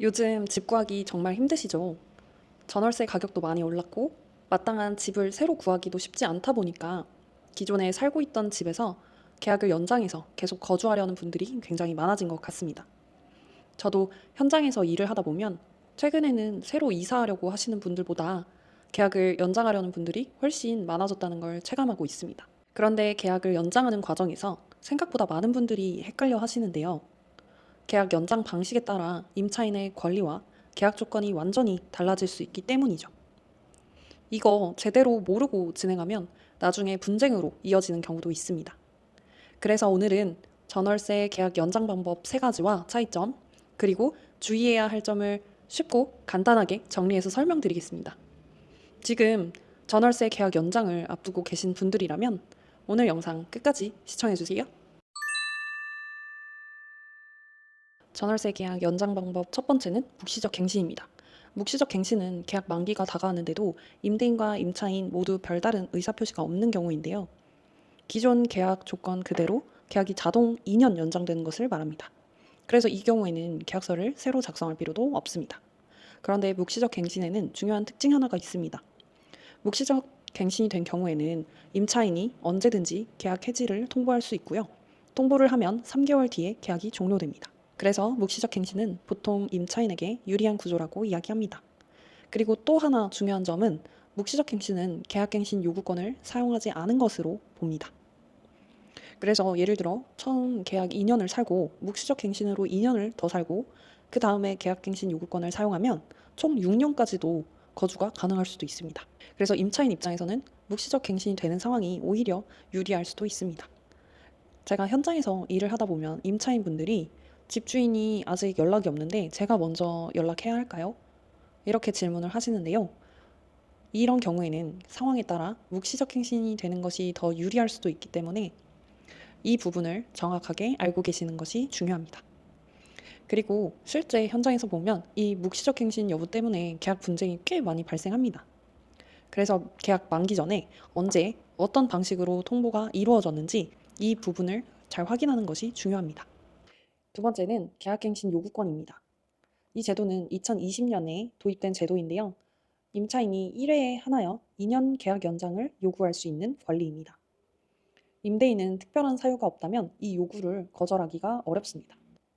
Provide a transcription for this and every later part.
요즘 집 구하기 정말 힘드시죠? 전월세 가격도 많이 올랐고, 마땅한 집을 새로 구하기도 쉽지 않다 보니까 기존에 살고 있던 집에서 계약을 연장해서 계속 거주하려는 분들이 굉장히 많아진 것 같습니다. 저도 현장에서 일을 하다 보면 최근에는 새로 이사하려고 하시는 분들보다 계약을 연장하려는 분들이 훨씬 많아졌다는 걸 체감하고 있습니다. 그런데 계약을 연장하는 과정에서 생각보다 많은 분들이 헷갈려 하시는데요. 계약 연장 방식에 따라 임차인의 권리와 계약 조건이 완전히 달라질 수 있기 때문이죠. 이거 제대로 모르고 진행하면 나중에 분쟁으로 이어지는 경우도 있습니다. 그래서 오늘은 전월세 계약 연장 방법 3가지와 차이점, 그리고 주의해야 할 점을 쉽고 간단하게 정리해서 설명드리겠습니다. 지금 전월세 계약 연장을 앞두고 계신 분들이라면 오늘 영상 끝까지 시청해주세요. 전월세 계약 연장 방법 첫 번째는 묵시적 갱신입니다. 묵시적 갱신은 계약 만기가 다가왔는데도 임대인과 임차인 모두 별다른 의사표시가 없는 경우인데요. 기존 계약 조건 그대로 계약이 자동 2년 연장되는 것을 말합니다. 그래서 이 경우에는 계약서를 새로 작성할 필요도 없습니다. 그런데 묵시적 갱신에는 중요한 특징 하나가 있습니다. 묵시적 갱신이 된 경우에는 임차인이 언제든지 계약 해지를 통보할 수 있고요. 통보를 하면 3개월 뒤에 계약이 종료됩니다. 그래서 묵시적 갱신은 보통 임차인에게 유리한 구조라고 이야기합니다. 그리고 또 하나 중요한 점은 묵시적 갱신은 계약갱신 요구권을 사용하지 않은 것으로 봅니다. 그래서 예를 들어 처음 계약 2년을 살고 묵시적 갱신으로 2년을 더 살고 그 다음에 계약갱신 요구권을 사용하면 총 6년까지도 거주가 가능할 수도 있습니다. 그래서 임차인 입장에서는 묵시적 갱신이 되는 상황이 오히려 유리할 수도 있습니다. 제가 현장에서 일을 하다 보면 임차인 분들이 집주인이 아직 연락이 없는데 제가 먼저 연락해야 할까요? 이렇게 질문을 하시는데요. 이런 경우에는 상황에 따라 묵시적 행신이 되는 것이 더 유리할 수도 있기 때문에 이 부분을 정확하게 알고 계시는 것이 중요합니다. 그리고 실제 현장에서 보면 이 묵시적 행신 여부 때문에 계약 분쟁이 꽤 많이 발생합니다. 그래서 계약 만기 전에 언제 어떤 방식으로 통보가 이루어졌는지 이 부분을 잘 확인하는 것이 중요합니다. 두 번째는 계약갱신 요구권입니다. 이 제도는 2020년에 도입된 제도인데요. 임차인이 1회에 하나여 2년 계약 연장을 요구할 수 있는 권리입니다. 임대인은 특별한 사유가 없다면 이 요구를 거절하기가 어렵습니다.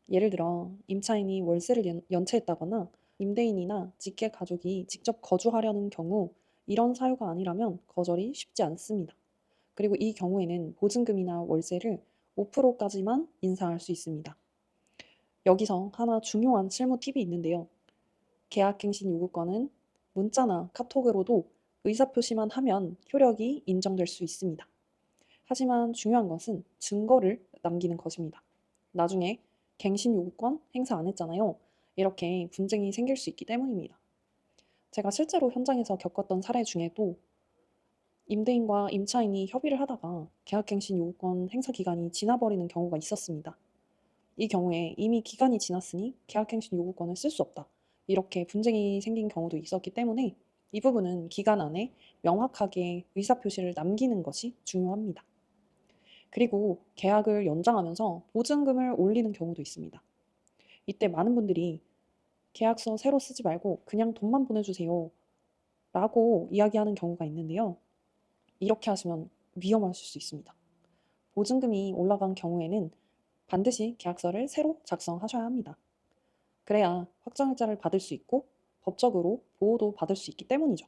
예를 들어 임차인이 월세를 연체했다거나 임대인이나 직계 가족이 직접 거주하려는 경우 이런 사유가 아니라면 거절이 쉽지 않습니다. 그리고 이 경우에는 보증금이나 월세를 5%까지만 인상할 수 있습니다. 여기서 하나 중요한 실무 팁이 있는데요. 계약갱신 요구권은 문자나 카톡으로도 의사표시만 하면 효력이 인정될 수 있습니다. 하지만 중요한 것은 증거를 남기는 것입니다. 나중에 갱신 요구권 행사 안 했잖아요. 이렇게 분쟁이 생길 수 있기 때문입니다. 제가 실제로 현장에서 겪었던 사례 중에도 임대인과 임차인이 협의를 하다가 계약갱신 요구권 행사 기간이 지나버리는 경우가 있었습니다. 이 경우에 이미 기간이 지났으니 계약갱신 요구권을 쓸 수 없다. 이렇게 분쟁이 생긴 경우도 있었기 때문에 이 부분은 기간 안에 명확하게 의사표시를 남기는 것이 중요합니다. 그리고 계약을 연장하면서 보증금을 올리는 경우도 있습니다. 이때 많은 분들이 계약서 새로 쓰지 말고 그냥 돈만 보내주세요. 라고 이야기하는 경우가 있는데요. 이렇게 하시면 위험하실 수 있습니다. 보증금이 올라간 경우에는 반드시 계약서를 새로 작성하셔야 합니다. 그래야 확정일자를 받을 수 있고 법적으로 보호도 받을 수 있기 때문이죠.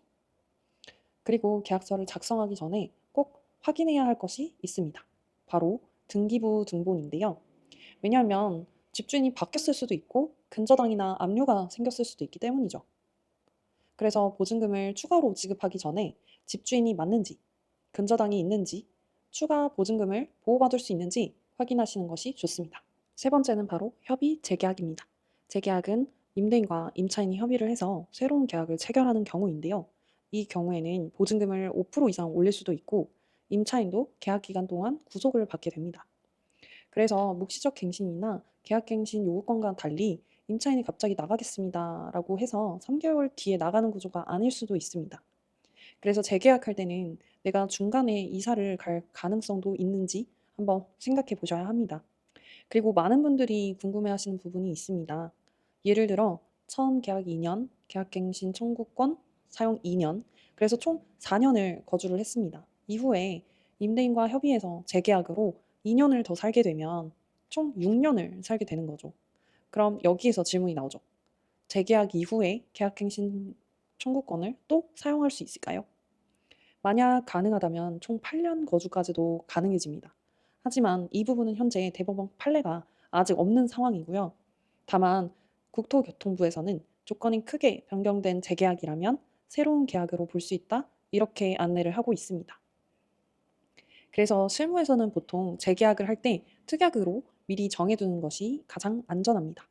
그리고 계약서를 작성하기 전에 꼭 확인해야 할 것이 있습니다. 바로 등기부 등본인데요. 왜냐하면 집주인이 바뀌었을 수도 있고 근저당이나 압류가 생겼을 수도 있기 때문이죠. 그래서 보증금을 추가로 지급하기 전에 집주인이 맞는지, 근저당이 있는지, 추가 보증금을 보호받을 수 있는지 확인하시는 것이 좋습니다. 세 번째는 바로 협의 재계약입니다. 재계약은 임대인과 임차인이 협의를 해서 새로운 계약을 체결하는 경우인데요. 이 경우에는 보증금을 5% 이상 올릴 수도 있고 임차인도 계약 기간 동안 구속을 받게 됩니다. 그래서 묵시적 갱신이나 계약갱신 요구권과 달리 임차인이 갑자기 나가겠습니다라고 해서 3개월 뒤에 나가는 구조가 아닐 수도 있습니다. 그래서 재계약할 때는 내가 중간에 이사를 갈 가능성도 있는지 한번 생각해 보셔야 합니다. 그리고 많은 분들이 궁금해하시는 부분이 있습니다. 예를 들어 처음 계약 2년, 계약갱신 청구권 사용 2년, 그래서 총 4년을 거주를 했습니다. 이후에 임대인과 협의해서 재계약으로 2년을 더 살게 되면 총 6년을 살게 되는 거죠. 그럼 여기에서 질문이 나오죠. 재계약 이후에 계약갱신 청구권을 또 사용할 수 있을까요? 만약 가능하다면 총 8년 거주까지도 가능해집니다. 하지만 이 부분은 현재 대법원 판례가 아직 없는 상황이고요. 다만 국토교통부에서는 조건이 크게 변경된 재계약이라면 새로운 계약으로 볼 수 있다, 이렇게 안내를 하고 있습니다. 그래서 실무에서는 보통 재계약을 할 때 특약으로 미리 정해두는 것이 가장 안전합니다.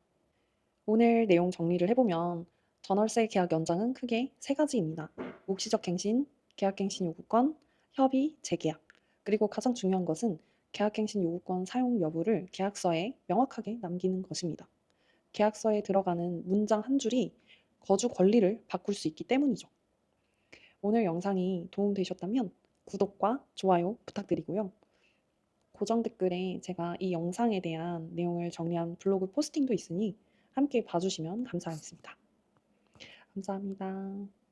오늘 내용 정리를 해보면 전월세 계약 연장은 크게 세 가지입니다. 묵시적 갱신, 계약갱신 요구권, 협의, 재계약. 그리고 가장 중요한 것은 계약갱신 요구권 사용 여부를 계약서에 명확하게 남기는 것입니다. 계약서에 들어가는 문장 한 줄이 거주 권리를 바꿀 수 있기 때문이죠. 오늘 영상이 도움되셨다면 구독과 좋아요 부탁드리고요. 고정 댓글에 제가 이 영상에 대한 내용을 정리한 블로그 포스팅도 있으니 함께 봐주시면 감사하겠습니다. 감사합니다.